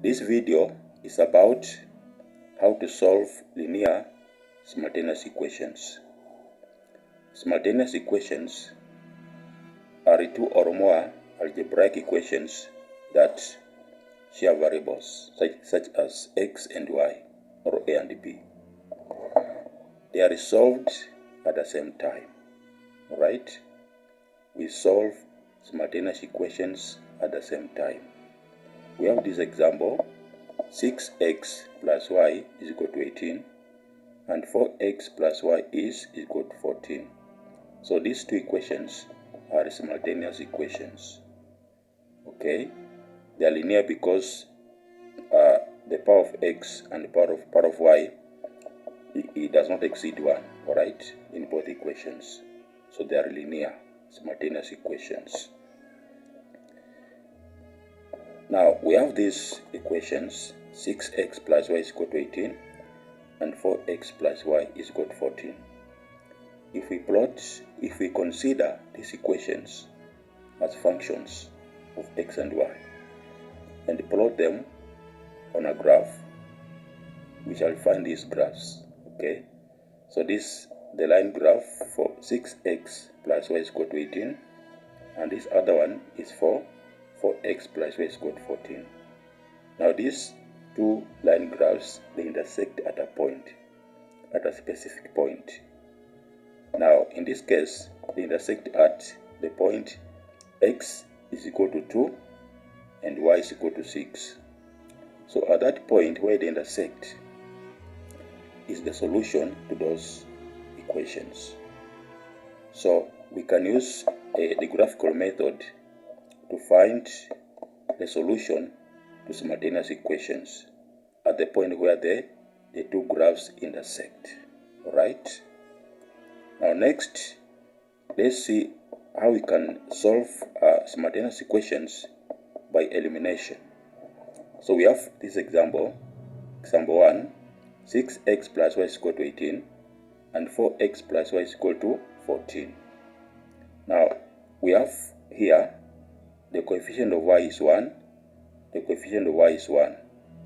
This video is about how to solve linear simultaneous equations. Simultaneous equations are two or more algebraic equations that share variables such as x and y, or a and b. They are solved at the same time, right? We solve simultaneous equations at the same time. We have this example: 6x plus y is equal to 18 and 4x plus y is equal to 14. So these two equations are simultaneous equations. Okay, they are linear because the power of x and the power of y, it does not exceed 1, alright, in both equations. So they are linear simultaneous equations. Now we have these equations: 6x plus y is equal to 18 and 4x plus y is equal to 14. If we consider these equations as functions of x and y and plot them on a graph, we shall find these graphs. Okay, so the line graph for 6x plus y is equal to 18, and this other one is for 4x plus y is equal to 14. Now these two line graphs, they intersect at a point, at a specific point. Now in this case, they intersect at the point x is equal to 2 and y is equal to 6. So at that point where they intersect is the solution to those equations. So we can use the graphical method to find the solution to simultaneous equations at the point where the two graphs intersect. Alright? Now next, let's see how we can solve simultaneous equations by elimination. So we have this example, example 1, 6x plus y is equal to 18 and 4x plus y is equal to 14. Now we have here the coefficient of y is 1, the coefficient of y is 1.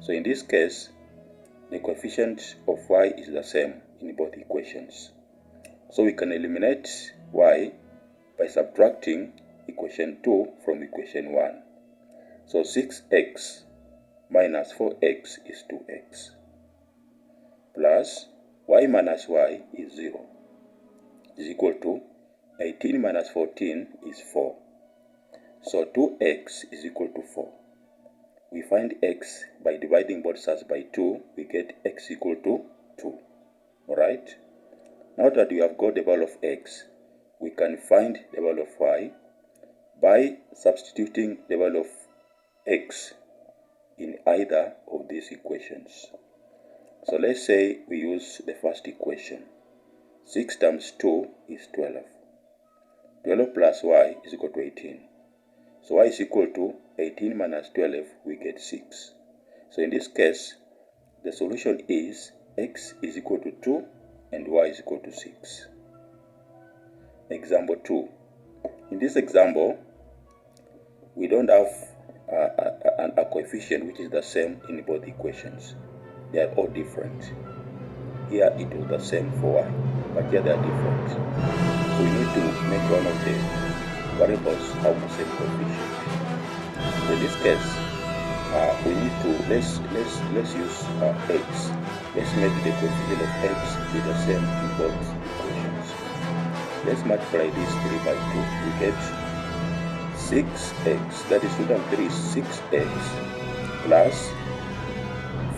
So in this case, the coefficient of y is the same in both equations. So we can eliminate y by subtracting equation 2 from equation 1. So 6x minus 4x is 2x, plus y minus y is 0, is equal to 18 minus 14 is 4. So 2x is equal to 4. We find x by dividing both sides by 2, we get x equal to 2. Alright? Now that we have got the value of x, we can find the value of y by substituting the value of x in either of these equations. So let's say we use the first equation. 6 times 2 is 12. 12 plus y is equal to 18. So y is equal to 18 minus 12, we get 6. So in this case, the solution is x is equal to 2 and y is equal to 6. Example 2. In this example, we don't have a coefficient which is the same in both equations. They are all different. Here it was the same for y, but here they are different. So we need to make one of the variables have the same coefficient. So in this case, we need to let's use x. Let's make the coefficient of x be the same in both equations. Let's multiply this 3 by 2. We get 6x, that is 2 times 3 is 6x, plus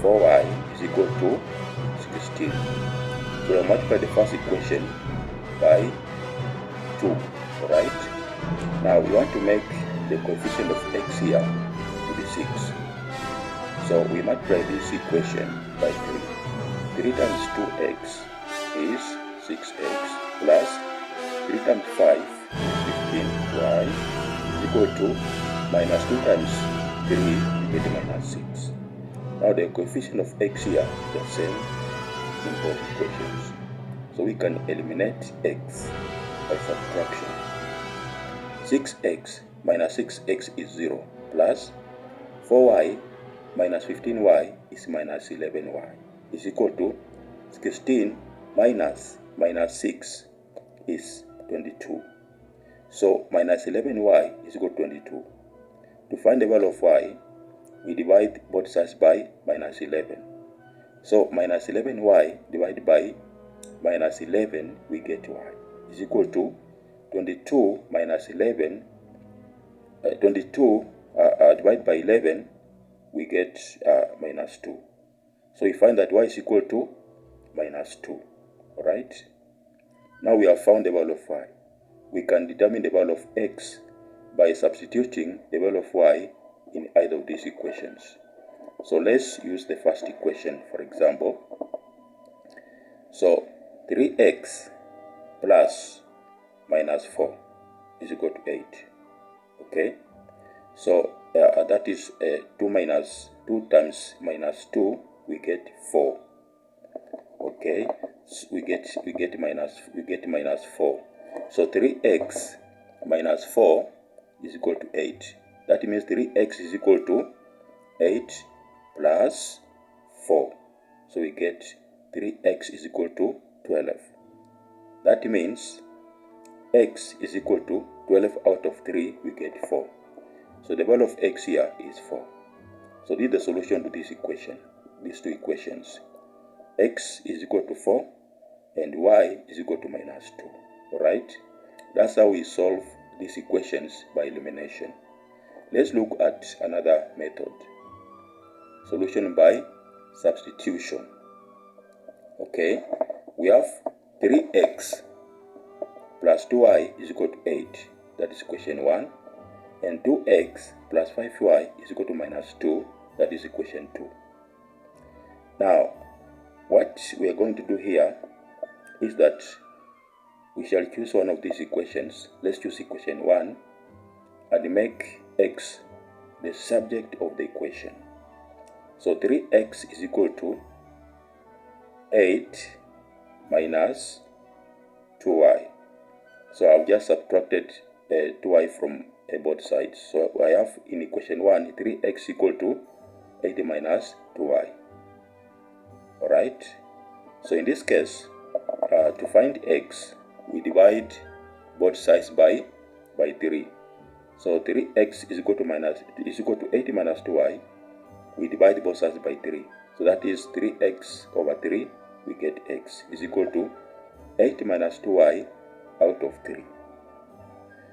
4y is equal to 16. So we'll multiply the first equation by 2, right? Now we want to make the coefficient of x here to be 6. So we multiply this equation by 3. 3 times 2x is 6x, plus 3 times 5 is 15y is equal to minus 2 times 3, we get minus 6. Now the coefficient of x here is the same in both equations. So we can eliminate x by subtraction. 6x minus 6x is 0, plus 4y minus 15y is minus 11y is equal to 16 minus 6 is 22. So minus 11y is equal to 22. To find the value of y, we divide both sides by minus 11. So minus 11y divided by minus 11, we get y is equal to 22 minus 11. 22 divided by 11, we get minus 2. So we find that y is equal to minus 2. Alright? Now we have found the value of y. We can determine the value of x by substituting the value of y in either of these equations. So let's use the first equation, for example. So 3x plus minus 4 is equal to 8. Okay? So that is 2 times minus 2, we get 4. Okay? So we get minus 4. So 3x minus 4 is equal to 8. That means 3x is equal to 8 plus 4. So we get 3x is equal to 12. That means x is equal to 12 out of 3, we get 4. So the value of x here is 4. So this is the solution to this equation, these two equations. X is equal to 4 and y is equal to minus 2. Alright? That's how we solve these equations by elimination. Let's look at another method. Solution by substitution. Okay? We have 3x plus 2y is equal to 8. That is equation 1. And 2x plus 5y is equal to minus 2. That is equation 2. Now, what we are going to do here is that we shall choose one of these equations. Let's choose equation 1 and make x the subject of the equation. So 3x is equal to 8 minus 2y. So I've just subtracted 2y from both sides. So I have in equation 1 3x equal to 8 minus 2y. Alright? So in this case, to find x, we divide both sides by 3. So 3x is equal to 8 minus 2y. We divide both sides by 3. So that is 3x over 3. We get x is equal to 8 minus 2y out of 3.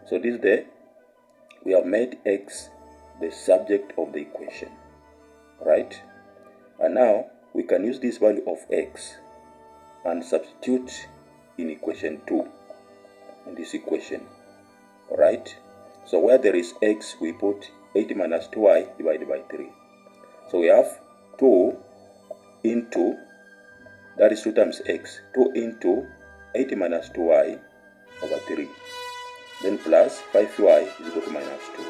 So we have made x the subject of the equation. Right? And now we can use this value of x and substitute in equation 2 in this equation. Alright? So where there is x, we put 8 minus 2y divided by 3. So we have 2 into, that is 2 times x, 2 into 8 minus 2y over 3. Then plus 5y is equal to minus 2.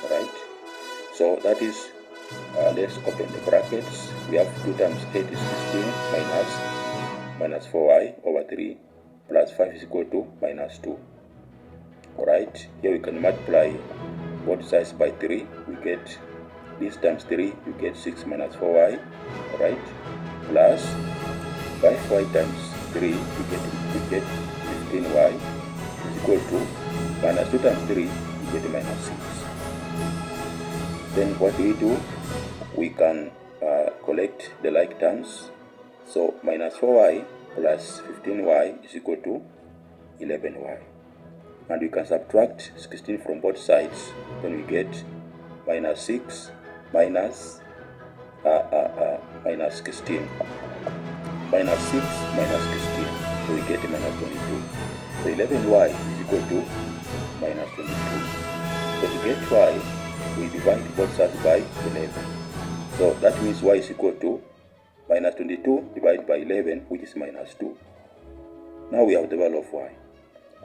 Alright? So that is, let's open the brackets. We have 2 times 8 is 16 minus 4y over 3 plus 5 is equal to minus 2. Alright? Here we can multiply both sides by 3. We get this times 3, you get 6 minus 4y. Alright? Plus 5y times 3, we get 15y is equal to minus 2 times 3, you get minus 6. Then what do? We can collect the like terms. So minus 4y plus 15y is equal to 11y. And we can subtract 16 from both sides. Then we get minus 6 minus 16. Minus 6 minus 16. So we get minus 22. So 11y is equal to minus 22. So to get y, we divide both sides by 11. So that means y is equal to minus 22 divided by 11, which is minus 2. Now we have the value of y.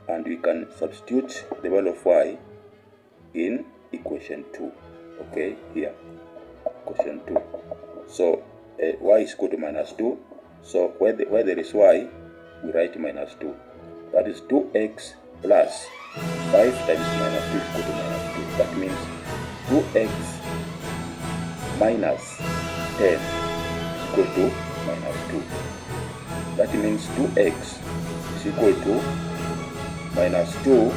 And we can substitute the value of y in equation 2. Okay, here, equation 2. So y is equal to minus 2. So where there is y, we write minus 2. That is 2x plus 5 times minus 2 is equal to minus 2. That means 2x minus 10 is equal to minus 2. That means 2x is equal to minus 2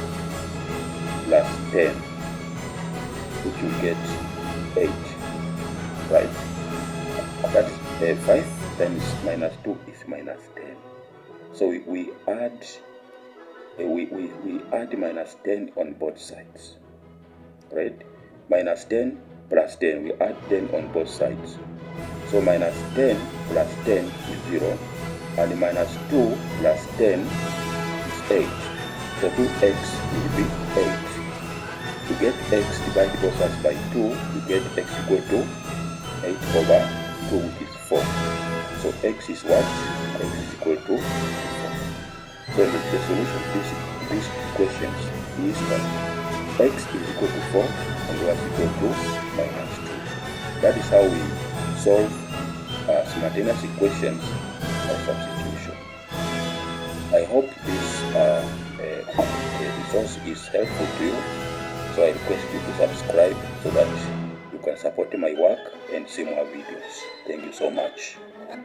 plus 10, which will get 8, right? That's 5 times minus 2 is minus 10. So we add we add minus 10 on both sides, right? Minus 10 plus 10, we add 10 on both sides. So minus 10 plus 10 is 0, and minus 2 plus 10 is 8. So 2x will be 8. To get x, divide both sides by 2, you get x equal to 8 over 2, which is 4. So x is what? X is equal to 4. So the solution to these equations is that x is equal to 4 and y is equal to minus 2. That is how we solve simultaneous equations by substitution. I hope this resource is helpful to you. So I request you to subscribe so that you can support my work and see more videos. Thank you so much.